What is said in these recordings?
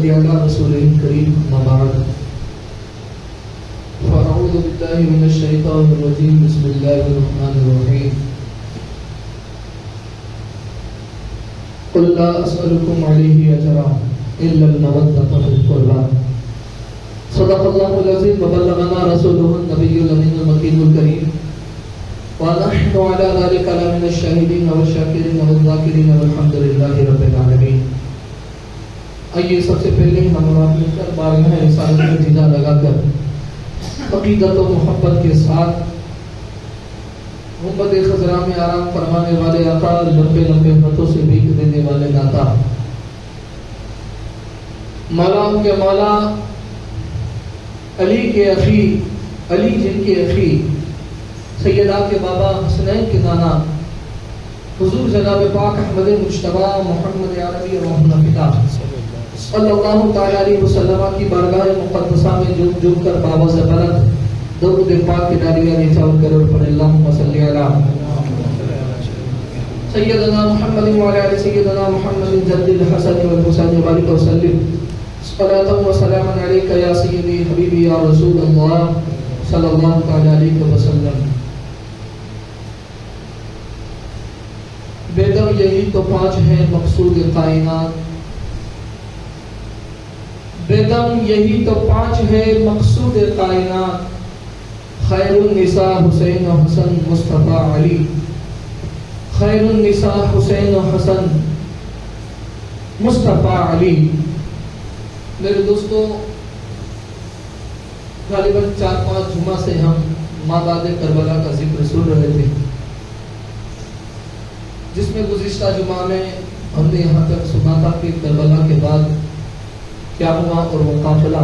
صل على رسوله الكريم أما بعد فأعوذ بالله من الشيطان الرجيم بسم الله الرحمن الرحيم قل لا أسألكم عليه أجرا إلا المودة في القربى صدق الله العظيم وبلغنا رسوله النبي الأمين المكين الكريم ونحن على ذلك لمن الشاهدين والشاكرين والذاكرين والحمد لله رب العالمين. آئیے سب سے پہلے ہم آپ مل کر بارگاہ رسالت میں جھنڈا لگا کر عقیدت و محبت کے ساتھ گنبد خضرا میں آرام فرمانے والے آقا، لمبے لمبے ہاتھوں سے بھیک دینے والے داتا، مولا ان کے مولا، علی کے اخی، علی جن کے اخی، سیدہ کے بابا، حسنین کے نانا، حضور جناب پاک احمد مجتبی محمد عربی روحنا پتا صلی اللہ تعالی علیہ وسلم کی بارگاہ مقدسہ میں جھک جھک کر باواز بلند درود پاک کی داریاں نچاور کر اور پڑھ اللہم صلی علی سیدنا محمد وعلی آل سیدنا محمد جد الحسن والحسین وبارک وسلم صلاۃ و سلام علیک یا سیدی حبیبی یا رسول اللہ صلی اللہ تعالی علیہ وسلم. بیدم یہی تو پانچ ہیں مقصود کائنات، بیدم یہی تو پانچ ہے مقصود کائنات، خیر النساء حسین و حسن مصطفیٰ علی، خیر النساء حسین و حسن مصطفیٰ علی. میرے دوستو، غالباً 4-5 جمعہ سے ہم ماداد کربلا کا ذکر سن رہے تھے، جس میں گزشتہ جمعہ میں ہم نے یہاں تک سنا تھا کہ کربلا کے بعد کیا ہوا اور وہ قافلہ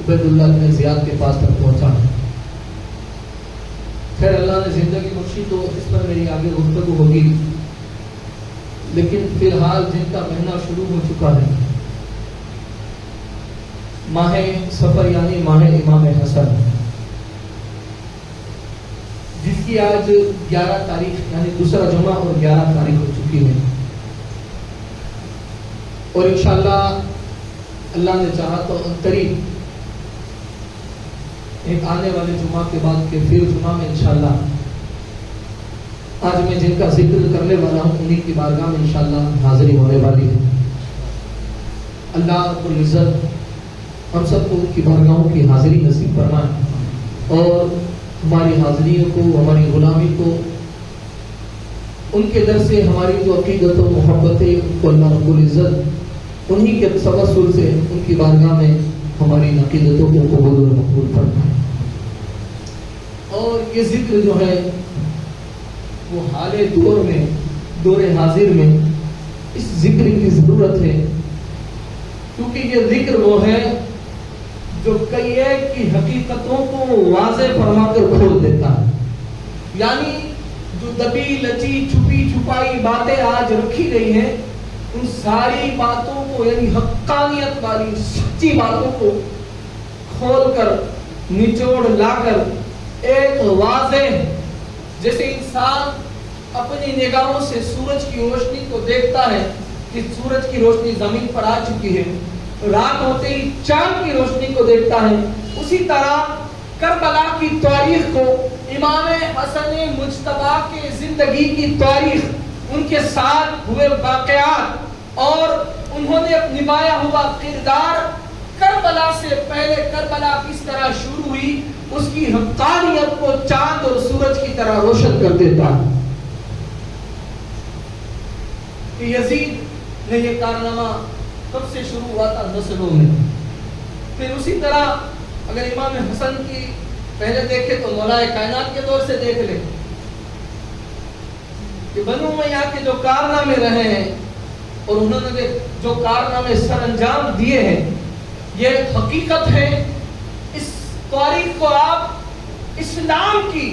عبید اللہ بن زیاد کے پاس تک پہنچا. خیر اللہ نے زندگی بخشی تو اس پر میری آگے گفتگو ہوگی، لیکن فی الحال جن کا مہینہ شروع ہو چکا ہے، ماہ سفر یعنی ماہ امام حسن، جس کی آج 11 تاریخ یعنی دوسرا جمعہ اور 11 تاریخ ہو چکی ہے، اور انشاءاللہ اللہ نے چاہا تو قریب ایک آنے والے جمعہ کے بعد کے پھر جمعہ میں انشاءاللہ آج میں جن کا ذکر کرنے والا ہوں انہی کی بارگاہ میں انشاءاللہ حاضری ہونے والی ہے. اللہ رب العزت ہم سب کو ان کی بارگاہوں کی حاضری نصیب فرمائے اور ہماری حاضریوں کو، ہماری غلامی کو، ان کے در سے ہماری جو عقیدت و محبت ہے ان کو اللہ رب العزت انہی کے توسل سے ان کی بارگاہ میں ہماری عقیدتوں کو قبول و مقبول فرمائے. اور یہ ذکر جو ہے وہ حال دور میں، دور حاضر میں اس ذکر کی ضرورت ہے، کیونکہ یہ ذکر وہ ہے جو کئی ایک کی حقیقتوں کو واضح فرما کر کھول دیتا ہے. یعنی جو دبی لچی چھپی چھپائی باتیں آج رکھی گئی ہیں، ان ساری باتوں کو یعنی حقانیت والی سچی باتوں کو کھول کر نچوڑ لا کر ایک واضح، جیسے انسان اپنی نگاہوں سے سورج کی روشنی کو دیکھتا ہے کہ سورج کی روشنی زمین پر آ چکی ہے، رات ہوتے ہی چاند کی روشنی کو دیکھتا ہے، اسی طرح کربلا کی تاریخ کو، امام حسن مجتبی کے زندگی کی تاریخ، ان کے ساتھ ہوئے واقعات اور انہوں نے نبھایا ہوا کردار، کربلا سے پہلے کربلا کس طرح شروع ہوئی اس کی حقانیت کو چاند اور سورج کی طرح روشن کر دیتا ہے. کہ یزید نے یہ کارنامہ کب سے شروع ہوا تھا؟ نسلوں میں. پھر اسی طرح اگر امام حسن کی پہلے دیکھے تو مولا کائنات کے دور سے دیکھ لیں کہ بنو امیہ کے جو کارنامے رہے ہیں اور انہوں نے جو کارنامے سر انجام دیے ہیں، یہ حقیقت ہے. اس تاریخ کو آپ اسلام کی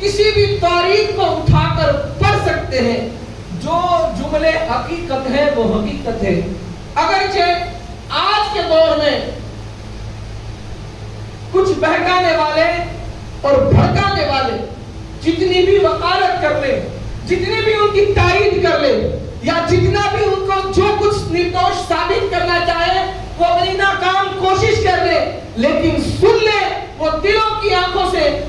کسی بھی تاریخ کو اٹھا کر پڑھ سکتے ہیں، جو جملے حقیقت ہے وہ حقیقت ہے. اگرچہ آج کے دور میں کچھ بہکانے والے اور بھڑکانے والے جتنی بھی وکالت کر لیں، جتنی بھی ان کی تائید کر لیں، یا جتنا بھی ان کو جو کچھ نردوش ثابت کرنا چاہے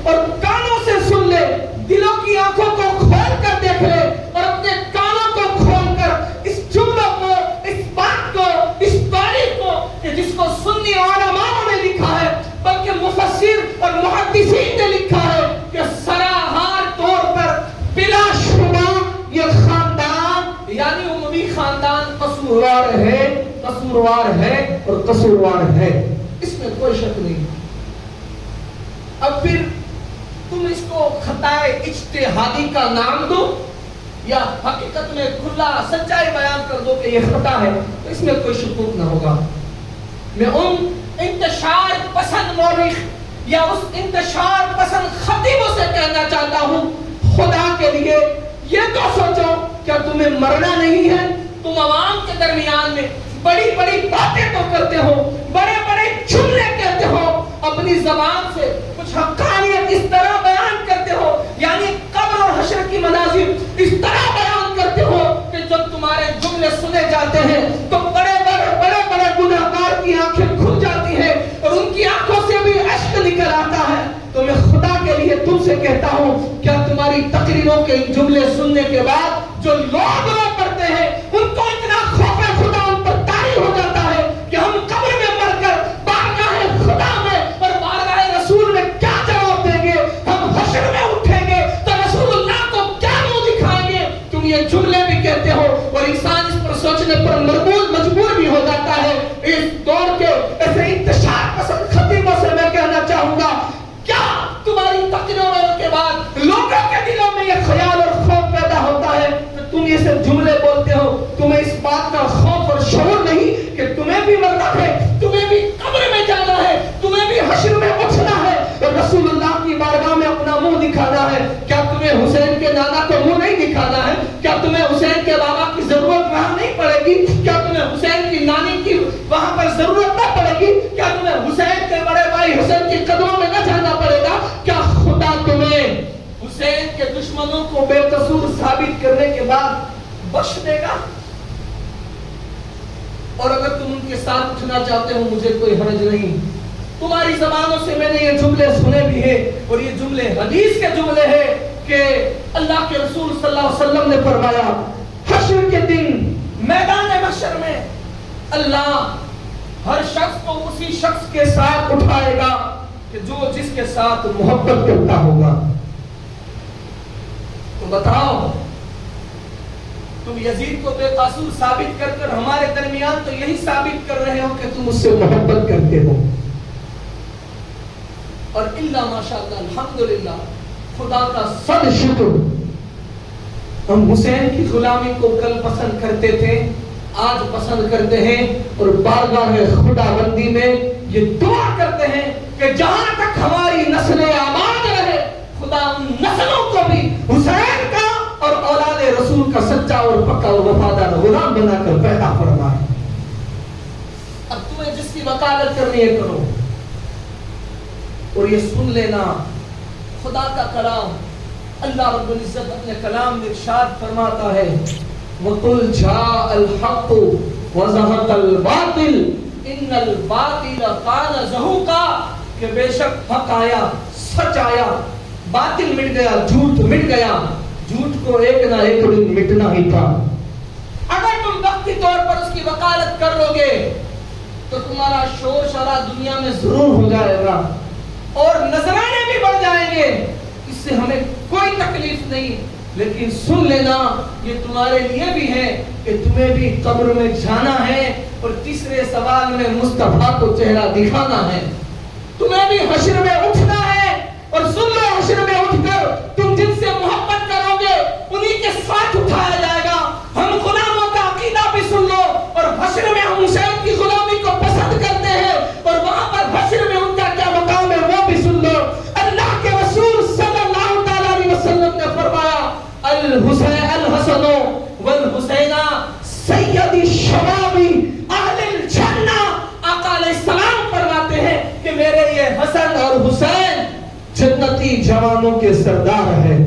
اور کانوں سے سن لے, دلوں کی آنکھوں کو کھول کر دیکھ لے اور اپنے کانوں کو کھول کر اس جملوں کو, اس بات کو, اس تاریخ کو کہ جس کو سنی علماء نے لکھا ہے بلکہ مفسر اور محدثین نے لکھا ہے کہ سراہار طور پر بلا شبہ یہ خاندان یعنی اموی خاندان قصوروار ہے اور قصوروار ہے, اس میں کوئی شک نہیں. اب پھر تم اس کو خطائے اجتہادی کا نام دو یا حقیقت میں کھلا سچائی بیان کر دو کہ یہ خطا ہے, تو اس میں کوئی شکوک نہ ہوگا. میں ان انتشار پسند مورخ یا اس انتشار پسند خطیبوں سے کہنا چاہتا ہوں, خدا کے لیے یہ تو سوچو, کیا تمہیں مرنا نہیں ہے؟ تم عوام کے درمیان میں بڑی بڑی باتیں تو کرتے ہو, بڑے بڑے جملے کہتے ہو, اپنی زبان سے کچھ حقانیت اس طرح بیان کرتے ہو, یعنی قبر اور حشر کی مناظر اس طرح بیان کرتے ہو کہ جب تمہارے جملے سنے جاتے ہیں تو بڑے بڑے گناہگار کی آنکھیں کھل جاتی ہیں اور ان کی آنکھوں سے بھی اشک نکل آتا ہے. تو میں خدا کے لیے تم سے کہتا ہوں, کیا تمہاری تقریروں کے جملے سننے کے بعد جو لوگ پڑھتے ہیں ان کو اتنا خوف خدا ان پر طاری ہو جاتا ہے کہ ہم قبر میں مر کر بارگاہ خدا میں اور بارگاہ رسول میں کیا جواب دیں گے؟ ہم حشر میں اٹھیں گے تو رسول اللہ کو کیا منہ دکھائیں گے؟ تم یہ جملے بھی کہتے ہو اور انسان اس پر سوچنے پر مجبور بھی ہو جاتا ہے. اس دور کے ایسے انتشار پسند خطیبوں سے میں کہنا چاہوں گا, کیا تمہاری تقریروں کے بعد لوگوں کے دلوں میں یہ خیال اور خوف پیدا ہوتا ہے کہ تم یہ سب جملے بولتے ہو؟ تمہیں اس بات کا خوف اور شعور نہیں کہ تمہیں بھی مرنا ہے, تمہیں بھی قبر میں جانا ہے, تمہیں بھی حشر میں اٹھنا ہے اور رسول اللہ کی بارگاہ میں اپنا منہ دکھانا ہے؟ کیا تمہیں حسین کے نانا کو منہ نہیں دکھانا ہے؟ کیا تمہیں حسین کے بابا کی ضرورت وہاں نہیں پڑے گی؟ کیا تمہیں حسین کی نانی کی وہاں پر ضرورت نہ پڑے گی؟ کیا تمہیں حسین کے بڑے بھائی حسین کے قدموں میں نہ جانا پڑے گا؟ کیا خدا تمہیں حسین کے دشمنوں کو بے قصور ثابت کرنے کے بعد بخش دے گا؟ اور اگر تم ان کے ساتھ اٹھنا چاہتے ہو مجھے کوئی حرج نہیں. تمہاری زبانوں سے میں نے یہ جملے سنے بھی ہیں اور یہ جملے حدیث کے جملے ہیں کہ اللہ کے رسول صلی اللہ علیہ وسلم نے فرمایا, حشر کے دن میدان محشر میں اللہ ہر شخص کو اسی شخص کے ساتھ اٹھائے گا کہ جو جس کے ساتھ محبت کرتا ہوگا. تو بتاؤ, تم یزید کو بے قصور ثابت کر کر ہمارے درمیان تو یہی ثابت کر رہے ہو کہ تم اس سے محبت کرتے ہو. اور اللہ ماشاءاللہ الحمدللہ خدا کا صد شکر, ہم حسین کی غلامی کو کل پسند کرتے تھے, آج پسند کرتے ہیں اور بارگاہ خدا بندی میں یہ دعا کرتے ہیں کہ جہاں تک ہماری نسلیں آباد رہے خدا ان نسلوں کو بھی حسین کا اور اولاد رسول کا سچا اور پکا اور وفادار غلام بنا کر پیدا فرمائے. اب تمہیں جس کی وکالت کرنی ہے کرو, اور یہ سن لینا خدا کا کلام. اللہ رب العزت اپنے کلام میں ارشاد فرماتا ہے, وَقُلْ جَاءَ الْحَقُّ وَزَهَقَ الْبَاطِلُ إِنَّ الْبَاطِلَ كَانَ زَهُوقًا, کہ بے شک حق آیا, سچ آیا, باطل مٹ گیا, جھوٹ مٹ گیا, جھوٹ کو ایک نہ ایک دن مٹنا ہی تھا. اگر تم وقتی طور پر اس کی وکالت کر لو گے تو تمہارا شور شرا دنیا میں ضرور ہو جائے گا اور نذرانے بھی بڑھ جائیں گے, اس سے ہمیں کوئی تکلیف نہیں. لیکن سن لینا یہ تمہارے لیے بھی ہے کہ تمہیں بھی قبر میں جانا ہے اور تیسرے سوال میں مصطفیٰ کو چہرہ دکھانا ہے. تمہیں بھی حشر میں اٹھنا ہے اور سن لو, حشر میں اٹھ کر تم جن سے محبت کرو گے انہی کے ساتھ اٹھایا جائے گا. ہم غلاموں کا عقیدہ بھی سن لو, اور حشر میں ہم حسین کی غلامی کو پسند کرتے ہیں اور وہاں پر حشر میں ان کا کیا مقام ہے وہ بھی سن لو. اللہ کے رسول صلی اللہ تعالی علیہ وسلم نے فرمایا, الحسن والحسین سید شباب اہل الجنہ. آقا علیہ السلام فرماتے ہیں کہ میرے یہ حسن اور حسین جنتی جوانوں کے سردار ہیں.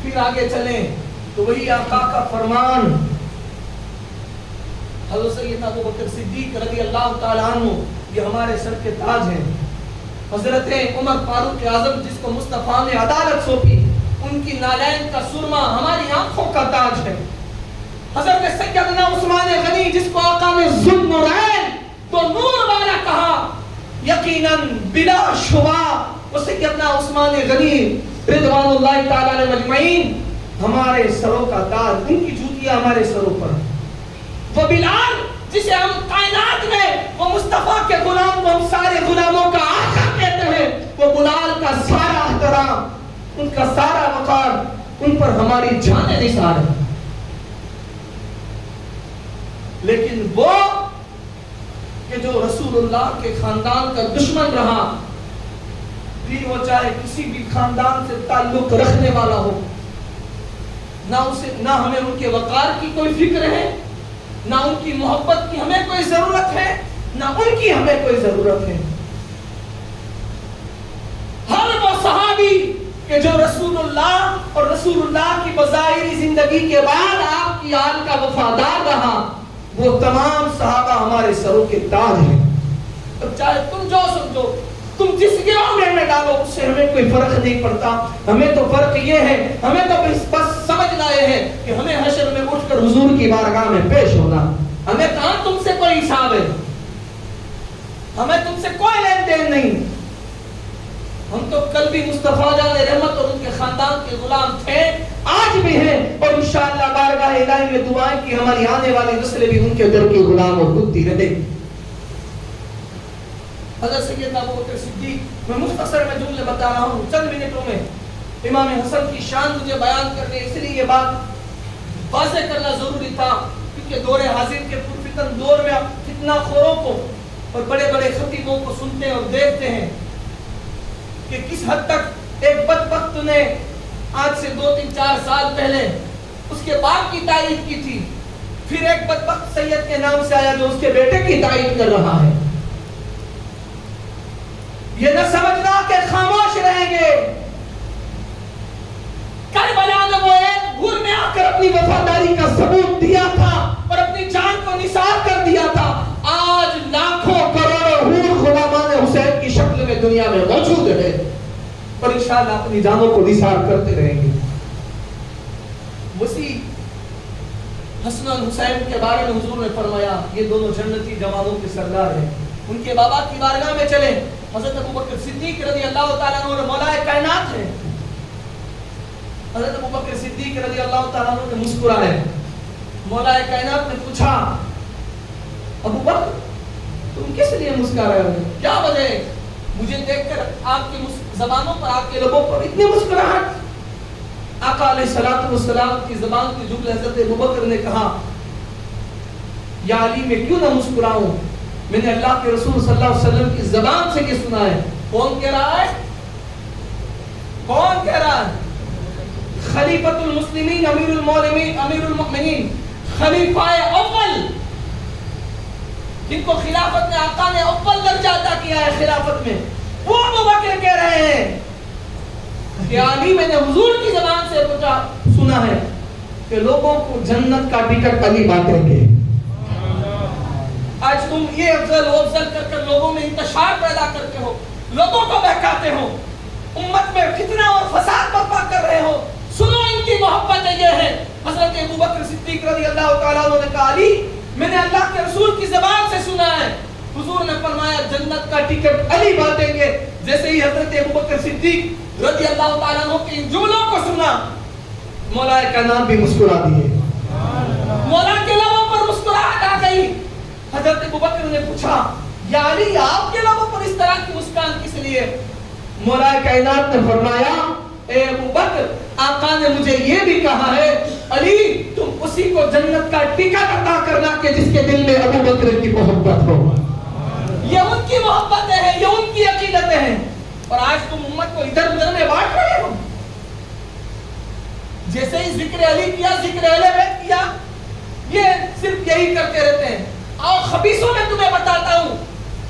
پھر آگے چلیں تو وہی آقا کا فرمان حضرت سیدنا ابو بکر صدیق رضی اللہ تعالیٰ عنہ یہ ہمارے سر کے تاج ہیں. حضرت عمر فاروق اعظم جس کو مصطفیٰ نے عدالت سونپی، ان کی نالین کا سرما ہماری آنکھوں کا تاج ہے. حضرت سیدنا عثمان غنی جس کو آقا نے ذوالنورین تو نور والا کہا، یقیناً بلا شبہ وہ سیدنا عثمان غنی رضوان اللہ تعالی علیہ مجمعین ہمارے سروں کا تاج، ان کی جوتیاں ہمارے سروں پر. وہ بلال جسے ہم کائنات میں وہ مصطفیٰ کے غلام کو ہم سارے غلاموں کا آقا کہتے ہیں، وہ بلال کا سارا احترام، ان کا سارا وقار، ان پر ہماری جانیں نثار ہے. لیکن وہ کہ جو رسول اللہ کے خاندان کا دشمن رہا، بھی وہ چاہے کسی بھی خاندان سے تعلق رکھنے والا ہو، نہ ہمیں ان کے وقار کی کوئی فکر ہے، نہ ان کی محبت کی ہمیں کوئی ضرورت ہے، نہ ان کی ہمیں کوئی ضرورت ہے. ہر وہ صحابی کہ جو رسول اللہ اور رسول اللہ کی بظاہری زندگی کے بعد آپ کی آل کا وفادار رہا، وہ تمام صحابہ ہمارے سروں کے تاج ہیں. اب چاہے تم جو سمجھو، تم جس گروہ میں ڈالو، اس سے ہمیں کوئی فرق نہیں پڑتا. ہمیں تو فرق یہ ہے، ہمیں تو بس سمجھنا یہ ہے کہ ہمیں حشر میں اٹھ کر حضور کی بارگاہ میں پیش ہونا. ہمیں کہاں تم سے کوئی حساب ہے، ہمیں تم سے کوئی لین دین نہیں. ہم تو کل بھی مصطفیٰ جان رحمت اور ان کے خاندان کے غلام تھے، آج بھی ہیں، اور انشاءاللہ بارگاہ الہی میں دعائیں کہ ہماری آنے والی نسل بھی ان کے در کی غلام اور خودتی رہے. حضرت سیدنا ابوبکر صدیق، میں مختصر میں جملے بتا رہا ہوں چند منٹوں میں. امام حسن کی شان مجھے بیان کرنے، اس لیے یہ بات واضح کرنا ضروری تھا، کیونکہ دور حاضر کے پرفتن دور میں فتنہ خوروں کو اور بڑے بڑے خطیبوں کو سنتے اور دیکھتے ہیں کہ کس حد تک ایک بدبخت نے آج سے 2-3-4 سال پہلے اس کے باپ کی تائید کی تھی، پھر ایک بدبخت سید کے نام سے آیا جو اس کے بیٹے کی تائید کر رہا ہے. یہ نہ سمجھنا کہ خاموش رہیں گے. کربلا میں وہ ایک گھر میں آ کر اپنی وفاداری کا ثبوت دیا تھا اور اپنی جان کو نثار کر دیا تھا. آج لاکھوں کروڑوں حور غلامان حسین کی شکل میں دنیا میں موجود ہے اور انشاءاللہ اپنی جانوں کو نثار کرتے رہیں گے. وسیع حسن اور حسین کے بارے میں حضور نے فرمایا یہ دونوں جنتی جوانوں کے سردار ہیں. ان کے بابا کی بارگاہ میں چلیں. حضرت ابوبکر صدیق رضی اللہ تعالیٰ عنہ مولا کائنات ہیں. حضرت ابوبکر صدیق رضی اللہ تعالیٰ عنہ نے مسکرائے. مولا کائنات نے پوچھا ابوبکر تم کس لیے مسکرا رہے ہو، کیا وجہ ہے؟ مجھے دیکھ کر آپ کی زبانوں پر، آپ کے لبوں پر اتنی مسکراہٹ. آقا علیہ الصلوۃ والسلام کی زبان کی جملے حضرت ابوبکر نے کہا یا علی میں کیوں نہ مسکراؤں، میں نے اللہ کے رسول صلی اللہ علیہ وسلم کی زبان سے یہ سنا ہے. کون کہہ رہا ہے؟ کون کہہ رہا ہے؟ خلیفۃ المسلمین، امیر المؤمنین، امیر المؤمنین، خلیفہ اول، جن کو خلافت میں آقا نے اول درجہ عطا کیا ہے خلافت میں، وہ ابوبکر کہہ رہے ہیں کہ علی میں نے حضور کی زبان سے سنا ہے کہ لوگوں کو جنت کا ٹکٹ علی بانٹیں گے. آج تم یہ افضل و افضل کر کر لوگوں میں انتشار پیدا کرتے ہو، لوگوں کو بہکاتے ہو، امت میں فتنہ اور فساد برپا کر رہے ہو. سنو ان کی محبت یہ ہے. حضرت ابوبکر صدیق رضی اللہ تعالیٰ عنہ نے کہا علی میں نے اللہ کے رسول کی زبان سے سنا ہے. حضور نے فرمایا جنت کا ٹکٹ علی بانٹیں گے. جیسے ہی حضرت ابوبکر صدیق رضی اللہ تعالیٰ عنہ کے ان جملوں کو سنا، مولا کائنات بھی مسکرا دیے. مولا کے لبوں پر مسکراہٹ آ گئی. حضرت ابوبکر نے پوچھا یا علی آپ کے لبوں پر اس طرح کی مسکان کس لیے؟ مولا کائنات نے فرمایا اے ابوبکر آقا نے مجھے یہ بھی کہا ہے علی تم اسی کو جنت کا ٹکٹ عطا کرنا کہ جس کے دل میں ابوبکر کی محبت ہو. یہ ان کی محبتیں ہیں، یہ ان کی عقیدتیں ہیں، اور آج تم امت کو ادھر ادھر میں بانٹ رہے ہو. جیسے ہی ذکر علی کیا، ذکر اہل بیت کیا، یہ صرف یہی کرتے رہتے ہیں. آؤ خبیثوں میں تمہیں بتاتا ہوں،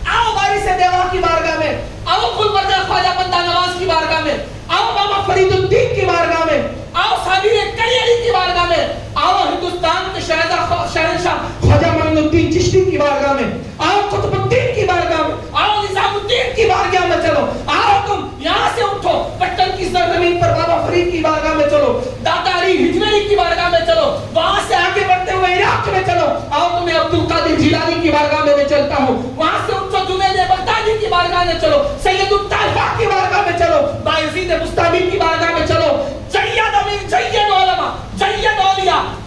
آؤ وارث دیوا کی بارگاہ میں، آؤ گلبرگہ خواجہ بندہ نواز کی بارگاہ میں، آؤ بابا فرید الدین کی بارگاہ میں، آؤ صابر کلیری کی بارگاہ میں، آؤ ہندوستان کے شہنشاہ خواجہ معین الدین چشتی کی بارگاہ میں، آؤ قطب الدین کی بارگاہ میں.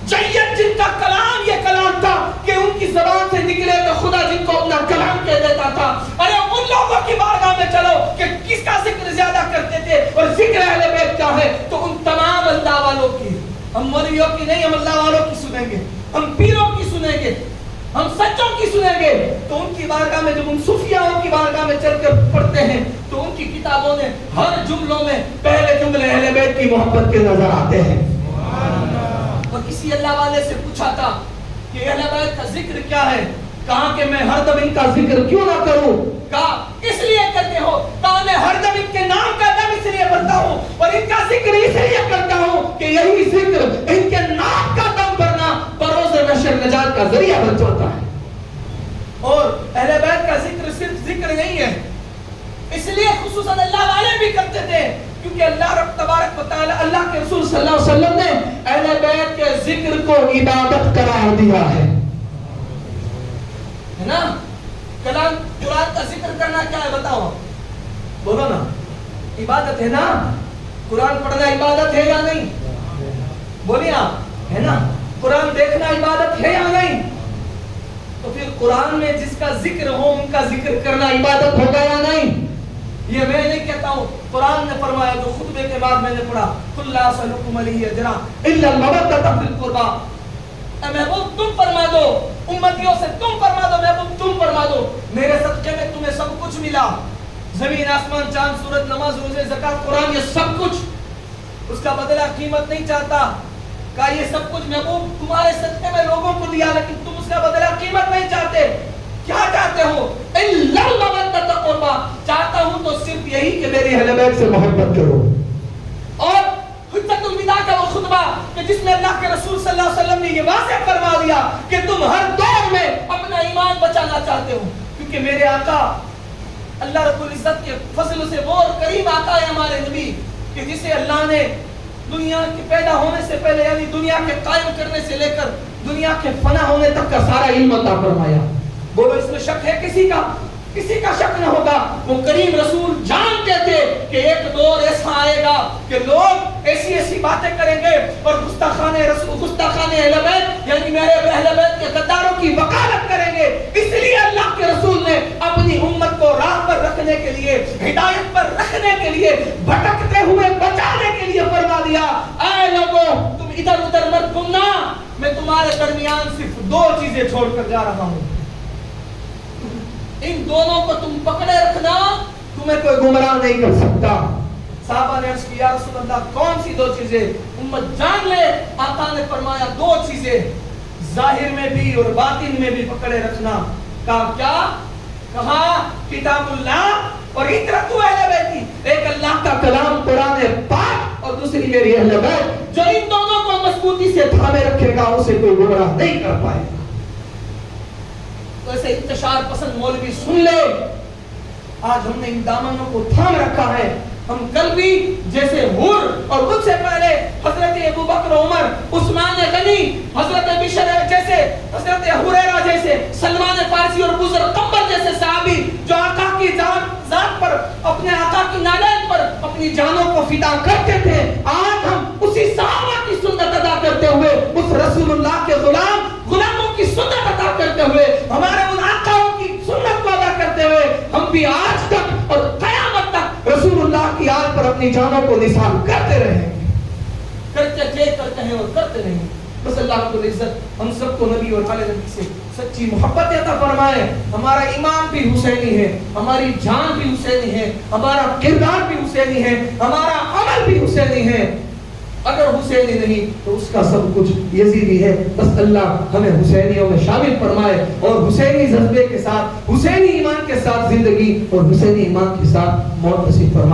جید جن کا کلام یہ کلام تھا کہ ان کی زبان سے نکلے تو خدا جن کو اپنا کلام کہہ دیتا تھا. ارے ان لوگوں کی بارگاہ میں چلو کہ کس کا ذکر زیادہ کرتے تھے اور ذکر اہل بیت کیا ہے, تو ان تمام اللہ والوں کی, ہم مولویوں کی نہیں, ہم اللہ والوں کی سنیں گے, ہم پیروں کی سنیں گے, ہم سچوں کی سنیں گے. تو ان کی بارگاہ میں جب ان صوفیاؤں کی بارگاہ میں چل کر پڑھتے ہیں تو ان کی کتابوں نے ہر جملوں میں پہلے جملے اہل بیت کی محبت کے نظر آتے ہیں. اور کسی اللہ والے سے پوچھا تھا کہ اہل بیت کا ذکر کیا ہے, کہا کہ میں ہر دم ان کا ذکر کیوں نہ کروں, کہا اس لیے کرتے ہو, کہا میں ہر دم ان کے نام کا دم اس لیے بھرتا ہوں اور ان کا ذکر اس لیے کرتا ہوں کہ یہی ذکر ان کے نام کا دم بھرنا بروز محشر نجات کا ذریعہ بن جاتا ہے. اور اہل بیت کا ذکر صرف ذکر نہیں ہے, اس لیے خصوصاً اللہ والے بھی کرتے تھے کیونکہ اللہ رب تبارک و تعالی, اللہ کے رسول صلی اللہ علیہ وسلم نے اہل بیت کے ذکر کو عبادت قرار دیا ہے نا. کلام قرآن کا ذکر کرنا کیا ہے بتاؤ, بولو نا, عبادت ہے نا. قرآن پڑھنا عبادت ہے یا نہیں, بولیے آپ, ہے نا. قرآن دیکھنا عبادت ہے یا نہیں, تو پھر قرآن میں جس کا ذکر ہو ان کا ذکر کرنا عبادت ہوگا یا نہیں. یہ میں نہیں کہتا ہوں, قرآن نے فرمایا جو خطبے کے بعد میں نے پڑھا, قُلْ لَا أَسْأَلُكُمْ عَلَيْهِ أَجْرًا إِلَّا الْمَوَدَّةَ فِي الْقُرْبَى. اے محبوب تم فرما دو, امتیوں سے تم فرما دو, محبوب تم فرما دو, میرے صدقے میں تمہیں سب کچھ ملا, زمین آسمان چاند سورج نماز روزے زکات قرآن یہ سب کچھ, اس کا بدلہ قیمت نہیں چاہتا. کہا یہ سب کچھ محبوب تمہارے صدقے میں لوگوں کو دیا لیکن تم اس کا بدلہ قیمت نہیں چاہتے. کیا چاہتے ہو, الا المودۃ قربا, چاہتا ہوں تو صرف یہی کہ میری اہل بیت سے محبت کرو. اور حجۃ الوداع کا وہ خطبہ کہ جس میں اللہ کے رسول صلی اللہ علیہ وسلم نے یہ واضح فرما دیا کہ تم ہر دور میں اپنا ایمان بچانا چاہتے ہو, کیونکہ میرے آقا اللہ رب العزت کے فضل سے وہ اور کریم آقا ہے ہمارے نبی کہ جسے اللہ نے دنیا کے پیدا ہونے سے پہلے یعنی دنیا کے قائم کرنے سے لے کر دنیا کے فنا ہونے تک کا سارا علم عطا فرمایا. بولو اس میں شک ہے کسی کا, کسی کا شک نہ ہوگا. وہ کریم رسول جانتے تھے کہ ایک دور ایسا آئے گا کہ لوگ ایسی ایسی باتیں کریں گے اور گستاخان رسول, گستاخان اہل بیت یعنی میرے اہل بیت کے غداروں کی وکالت کریں گے. اس لیے اللہ کے رسول نے اپنی امت کو راہ پر رکھنے کے لیے, ہدایت پر رکھنے کے لیے, بھٹکتے ہوئے بچانے کے لیے فرما دیا, اے لوگوں تم ادھر ادھر مت گھومنا, میں تمہارے درمیان صرف دو چیزیں چھوڑ کر جا رہا ہوں, ان دونوں کو تم پکڑے رکھنا, تمہیں کوئی گمراہ نہیں کر سکتا. صحابہ نے عرض کیا یا رسول اللہ کون سی دو چیزیں, امت جان لے. آقا نے فرمایا دو چیزیں ظاہر میں بھی اور باطن میں بھی پکڑے رکھنا. کہا کیا, کہا کتاب اللہ اور اطرت اہل بیت, ایک اللہ کا کلام قرآن پاک اور دوسری میری اہل بیت. جو ان دونوں کو مضبوطی سے تھامے رکھے گا اسے کوئی گمراہ نہیں کر پائے گا. تو ایسے انتشار پسند مولوی سن لے, آج ہم نے ان دامنوں کو تھام رکھا ہے. ہم کل بھی جیسے حر اور ان سے پہلے حضرت ابوبکر عمر, عثمان غنی, حضرت بشر جیسے, حضرت ہریرہ جیسے, سلمان فارسی اور بزر قمر جیسے صحابی جو آقا کی ذات پر, اپنے آقا کی نالین پر اپنی جانوں کو فدا کرتے تھے, آج ہم اسی صحابہ کی سنت ادا کرتے ہوئے, اس رسول اللہ کے غلاموں کی سنت ادا کرتے ہوئے, ہمارے ان آقاؤں کی سنت کو ادا کرتے ہوئے ہم بھی آج تک اور قیامت تک رسول اللہ کی یاد پر اپنی جانوں کو نثار کرتے رہیں گے. کرتے تھے, کرتے ہیں اور کرتے رہیں گے. بس اللہ رب العزت ہم سب کو نبی اور آل نبی سے سچی محبت عطا فرمائے. ہمارا ایمان بھی حسینی ہے, ہماری جان بھی حسینی ہے, ہمارا کردار بھی حسینی ہے, ہمارا عمل بھی حسینی ہے. اگر حسینی نہیں تو اس کا سب کچھ یزیدی ہے. بس اللہ ہمیں حسینیوں میں شامل فرمائے اور حسینی جذبے کے ساتھ, حسینی ایمان کے ساتھ زندگی اور حسینی ایمان کے ساتھ موت نصیب فرمائے.